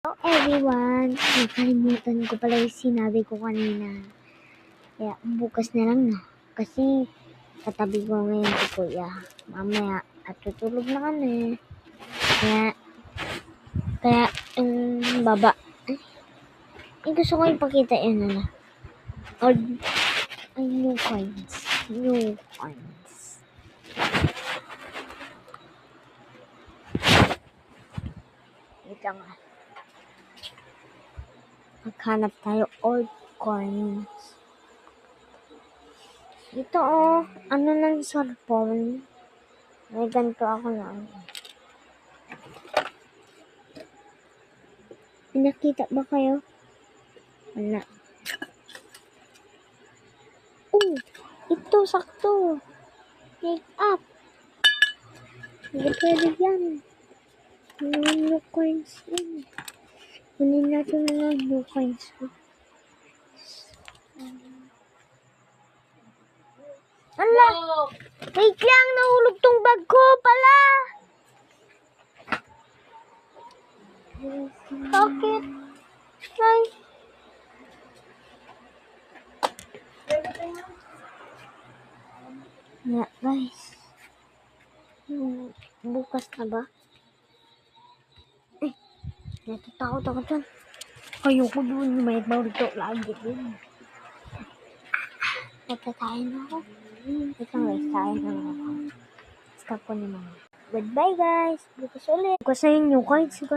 Hello everyone! Nakalimutan ko pala yung sinabi ko kanina. Kaya bukas na lang na. Kasi katabi ko ngayon si Kuya. Mamaya at tutulog na kami. Kaya baba. Gusto ko ipakita yun new coins. New coins. Wait lang nga. Maghanap tayo old coins. Ito ng cellphone. May ganito ako na Nakita ba kayo? Wala. Ito sakto. Make up. Hindi pwede yan. Mga new coins yan. Kunin natin mga new coins ko. Ala! Wait lang! Nahulog tong bag ko pala! Bakit? Ay! Guys. Bukas na ba? Natatakot ako dyan. Ayoko doon. May maulito lagi din. Nagkakain na ako. Isang guys, kain na ako. Stop ko ni mama. Goodbye guys. Bukas ulit. Bukas na yung new cards guys.